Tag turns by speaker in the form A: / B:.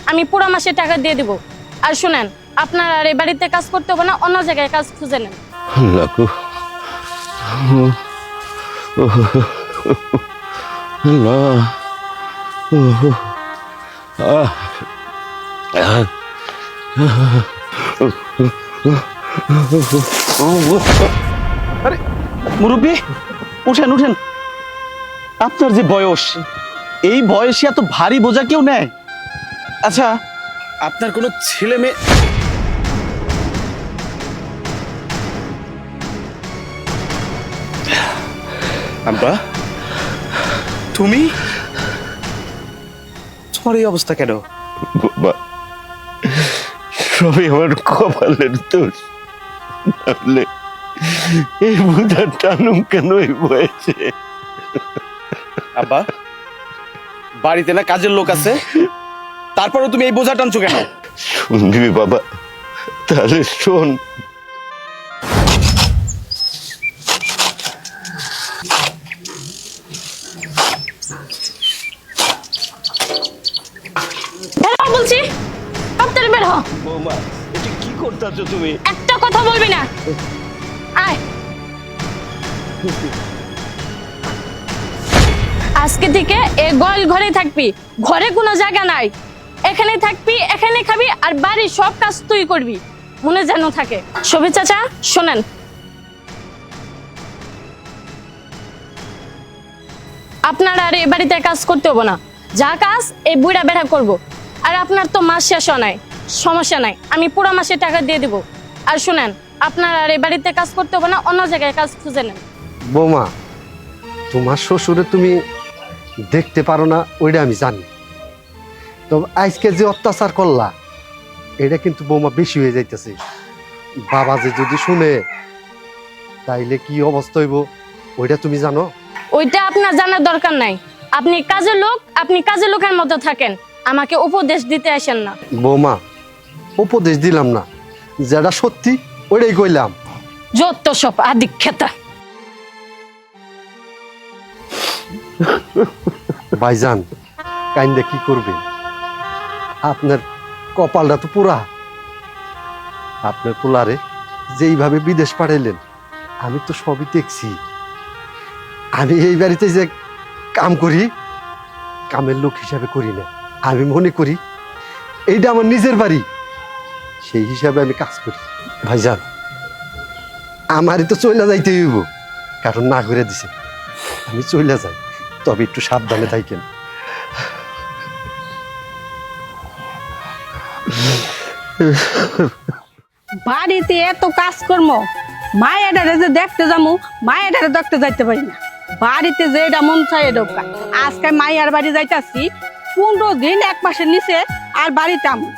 A: আমি পুরো মাসে টাকা দিয়ে দিব। আর শুনেন, আপনার আর এই বাড়িতে কাজ করতে হবে না, অন্য জায়গায় কাজ খুঁজে নেন।
B: লাকু আল্লাহ
C: আরে মুরব্বী, উঠেন উঠেন। আপনার যে বয়স, এই বয়সে এত ভারী বোঝা কেউ নেয়? আচ্ছা, আপনার কোনো ছেলে মেয়ে? আব্বা, তুমি? তোমার এই অবস্থা কেন?
B: বাবা, সবই আমার কপালের দোষ। তাহলে এই বোঝার টানুম কেন এই বয়সে?
C: আব্বা, বাড়িতে না কাজের লোক আছে, তারপরেও তুমি এই বোঝা টানছো কেন?
B: শুনবি বাবা? তাহলে শোন।
A: বলছি আপনার বের হ।
B: বৌমা, এটা কি করতেছো তুমি?
A: একটা কথা বলবি না। আয়, আজকে থেকে এই গোয়াল ঘরেই থাকবি। ঘরে কোনো জায়গা নাই, এখানে থাকবি, এখানে খাবি, আর বাড়ির সব কাজ তুই করবি, মনে যেন থাকে। শোভে চাচা শোনেন, আপনার আর এই বাড়িতে কাজ করতে হবে না। যা কাজ এই বুড়া বেড়া করবো। আর আপনার তো মাস শেষ নাই, সমস্যা নাই, আমি পুরো মাসে টাকা দিয়ে দিব। আর শুনেন, আপনার আর এই বাড়িতে কাজ করতে হবে না, অন্য জায়গায় কাজ খুঁজে নেন।
D: বৌমা, তোমার শ্বশুরে তুমি দেখতে পারো না ওইটা আমি জানি, তো আজকে যে অত্যাচার করলা এটা কিন্তু বৌমা বেশি হয়ে যাইতেছে। বাবা যে যদি শুনে তাইলে কি অবস্থা হইব ওইটা তুমি জানো?
A: ওইটা আপনার জানার দরকার নাই। আপনি কাজের লোক, আপনি কাজের লোকের মতো থাকেন, আমাকে উপদেশ দিতে আসেন না।
D: বৌমা, উপদেশ দিলাম না, যেটা সত্যি ওইটাই কইলাম।
A: যত সব আদিক্ষেতা।
D: ভাইজান, কাইন্দা কি করবে? আপনার কপালটা তো পুরা। আপনার পোলারে যেইভাবে বিদেশ পাঠাইলেন আমি তো সবই দেখছি। আমি এই বাড়িতে যে কাম করি, কামের লোক হিসাবে করি না। আমি মনে করি এইটা আমার নিজের বাড়ি, সেই হিসাবে আমি কাজ করি। ভাইজান, আমারই তো চইলা যাইতে হইব, কারণ না করে দিছে। আমি চইলা যাই, তবে একটু সাবধানে থাকেন।
E: বাড়িতে এত কাজকর্ম, মায়েরারে যে দেখতে যাবো, মায়েরারে দেখতে যাইতে পারি না। বাড়িতে যে এটা মন চাই এটা আজকে মাইয়ার বাড়ি যাইতাছি, 15 দিন এক মাসের নিচে আর বাড়িতে আমু।